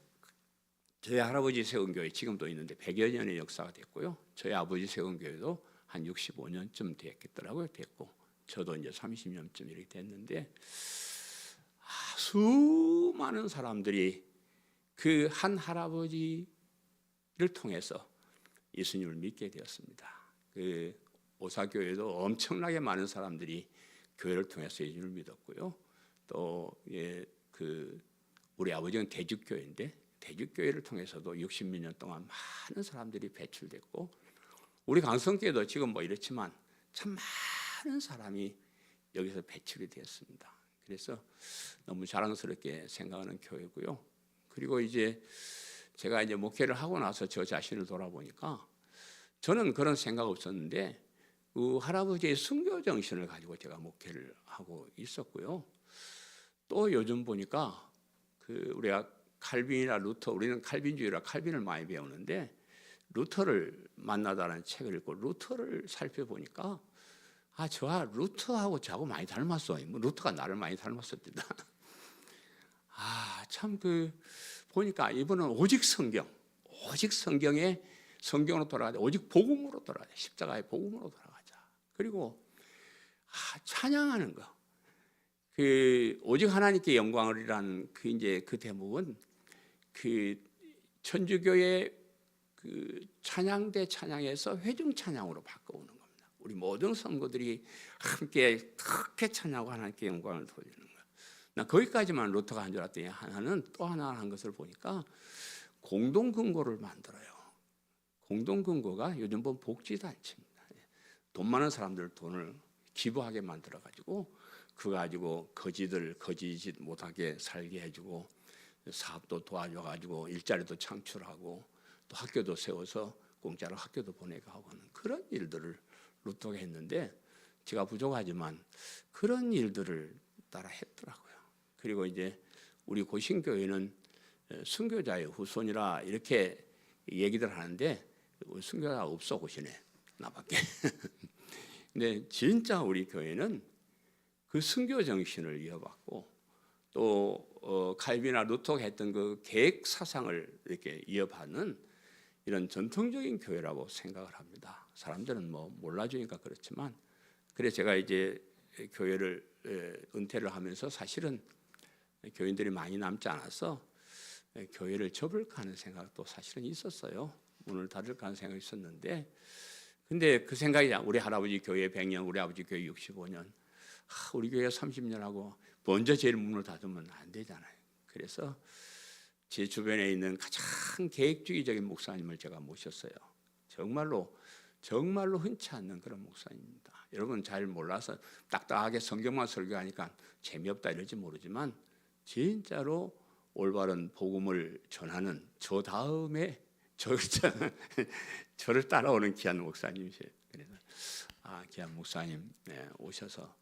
저희 할아버지 세운 교회 지금도 있는데 100여 년의 역사가 됐고요. 저희 아버지 세운 교회도 한 65년쯤 됐겠더라고요. 됐고 저도 이제 30년쯤 이렇게 됐는데 수많은 사람들이 그 한 할아버지를 통해서 예수님을 믿게 되었습니다. 그 오사교회도 엄청나게 많은 사람들이 교회를 통해서 예수님을 믿었고요. 또 우리 아버지는 대죽교회인데 대죽교회를 통해서도 60몇 년 동안 많은 사람들이 배출됐고 우리 강성교회도 지금 뭐 이렇지만 참 많은 사람이 여기서 배출이 되었습니다. 그래서 너무 자랑스럽게 생각하는 교회고요. 그리고 이제 제가 이제 목회를 하고 나서 저 자신을 돌아보니까 저는 그런 생각 없었는데 그 할아버지의 순교 정신을 가지고 제가 목회를 하고 있었고요. 또 요즘 보니까 우리가 칼빈이나 루터, 우리는 칼빈주의라 칼빈을 많이 배우는데 루터를 만나다라는 책을 읽고 루터를 살펴보니까 저와 루터하고 저하고 많이 닮았어. 뭐 루터가 나를 많이 닮았었다. 참 보니까 이분은 오직 성경에 성경으로 돌아가자. 오직 복음으로 돌아가자. 십자가의 복음으로 돌아가자. 그리고 찬양하는 거. 오직 하나님께 영광을이라는 그 대목은 천주교의 찬양대 찬양에서 회중 찬양으로 바꿔오는 겁니다. 우리 모든 성도들이 함께 그렇게 찬양하고 하나님께 영광을 돌리는 거예요. 나 거기까지만 루터가 한 줄 알았더니 하나는 또 하나 한 것을 보니까 공동 근거를 만들어요. 공동 근거가 요즘 보면 복지단체입니다. 돈 많은 사람들 돈을 기부하게 만들어 가지고 그거 가지고 거지짓 못하게 살게 해주고 사업도 도와줘 가지고 일자리도 창출하고 또 학교도 세워서 공짜로 학교도 보내고 하고 하는 그런 일들을 루터가 했는데 제가 부족하지만 그런 일들을 따라 했더라고요. 그리고 이제 우리 고신교회는 순교자의 후손이라 이렇게 얘기들 하는데 순교자가 없어 고신에 나밖에. 근데 진짜 우리 교회는 그 순교 정신을 이어받고 또 칼빈이나 루터가 했던 그 계획 사상을 이렇게 이어받는 이런 전통적인 교회라고 생각을 합니다. 사람들은 뭐 몰라주니까 그렇지만 그래서 제가 이제 교회를 은퇴를 하면서 사실은 교인들이 많이 남지 않아서 교회를 접을까 하는 생각도 사실은 있었어요. 문을 닫을까 하는 생각이 있었는데 근데 그 생각이 우리 할아버지 교회 100년, 우리 아버지 교회 65년 우리 교회 30년 하고 먼저 제일 문을 닫으면 안 되잖아요. 그래서 제 주변에 있는 가장 계획주의적인 목사님을 제가 모셨어요. 정말로 흔치 않는 그런 목사님입니다. 여러분 잘 몰라서 딱딱하게 성경만 설교하니까 재미없다 이럴지 모르지만 진짜로 올바른 복음을 전하는 저 다음에 저를 따라오는 귀한 목사님이세요. 그래서 귀한 목사님 오셔서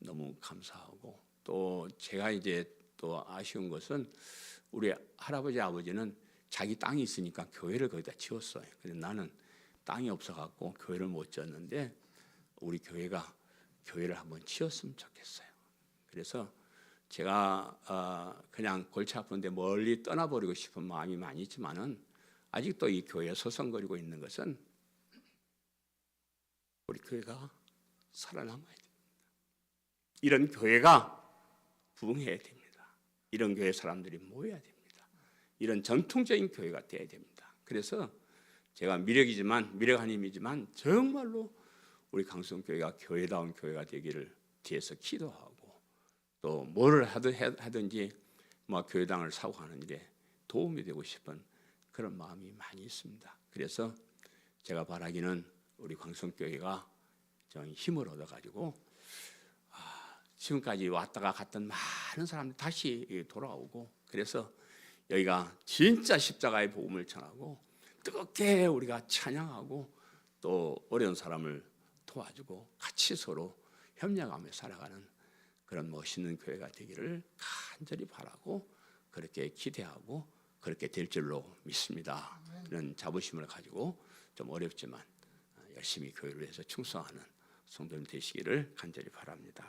너무 감사하고 또 제가 이제 또 아쉬운 것은 우리 할아버지 아버지는 자기 땅이 있으니까 교회를 거기다 지었어요. 근데 나는 땅이 없어갖고 교회를 못 지었는데 우리 교회가 교회를 한번 지었으면 좋겠어요. 그래서 제가 그냥 골치 아픈데 멀리 떠나버리고 싶은 마음이 많이 있지만은 아직도 이 교회에 서성거리고 있는 것은 우리 교회가 살아남아야 됩니다. 이런 교회가 부흥해야 됩니다. 이런 교회 사람들이 모여야 됩니다. 이런 전통적인 교회가 되어야 됩니다. 그래서 제가 미력 아님이지만 정말로 우리 강성교회가 교회다운 교회가 되기를 뒤에서 기도하고 또 뭐를 하든지 교회당을 사고 하는 일에 도움이 되고 싶은 그런 마음이 많이 있습니다. 그래서 제가 바라기는 우리 광성교회가 좀 힘을 얻어가지고 지금까지 왔다가 갔던 많은 사람들 다시 돌아오고 그래서 여기가 진짜 십자가의 복음을 전하고 뜨겁게 우리가 찬양하고 또 어려운 사람을 도와주고 같이 서로 협력하며 살아가는 그런 멋있는 교회가 되기를 간절히 바라고 그렇게 기대하고 그렇게 될 줄로 믿습니다. 이런 자부심을 가지고 좀 어렵지만 열심히 교회를 위해서 충성하는 성도님 되시기를 간절히 바랍니다.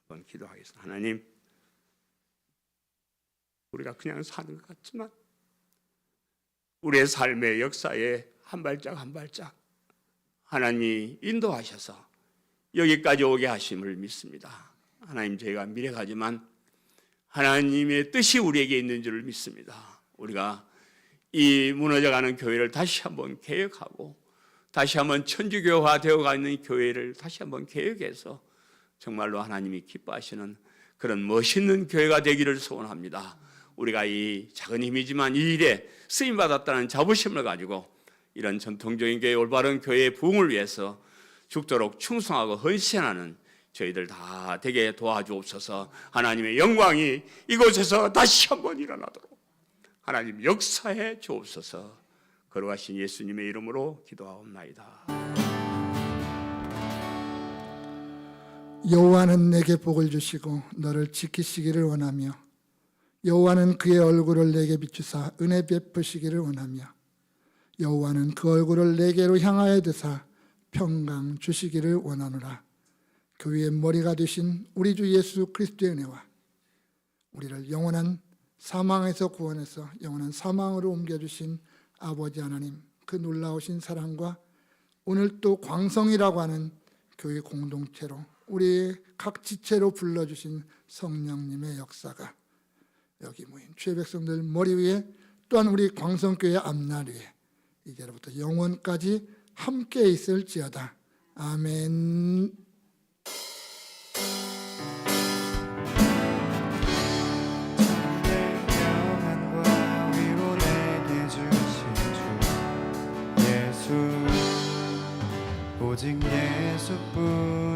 한번 기도하겠습니다. 하나님, 우리가 그냥 사는 것 같지만 우리의 삶의 역사에 한 발짝 한 발짝 하나님이 인도하셔서 여기까지 오게 하심을 믿습니다. 하나님, 저희가 미래가지만 하나님의 뜻이 우리에게 있는 줄을 믿습니다. 우리가 이 무너져가는 교회를 다시 한번 개혁하고 다시 한번 천주교화 되어가는 교회를 다시 한번 개혁해서 정말로 하나님이 기뻐하시는 그런 멋있는 교회가 되기를 소원합니다. 우리가 이 작은 힘이지만 이 일에 쓰임받았다는 자부심을 가지고 이런 전통적인 교회, 올바른 교회의 부흥을 위해서 죽도록 충성하고 헌신하는 저희들 다 되게 도와주옵소서. 하나님의 영광이 이곳에서 다시 한번 일어나도록 하나님 역사해 주옵소서. 거룩하신 예수님의 이름으로 기도하옵나이다. 여호와는 내게 복을 주시고 너를 지키시기를 원하며 여호와는 그의 얼굴을 내게 비추사 은혜 베푸시기를 원하며 여호와는 그 얼굴을 내게로 향하여 드사 평강 주시기를 원하노라. 교회의 머리가 되신 우리 주 예수 그리스도의 은혜와 우리를 영원한 사망에서 구원해서 영원한 사망으로 옮겨주신 아버지 하나님, 그 놀라우신 사랑과 오늘 또 광성이라고 하는 교회 공동체로 우리 각 지체로 불러주신 성령님의 역사가 여기 모인 주의 백성들 머리 위에 또한 우리 광성교회 앞날 위에 이제로부터 영원까지 함께 있을지어다. 아멘. 평안과 위로 내게 주신 주 예수, 오직 예수뿐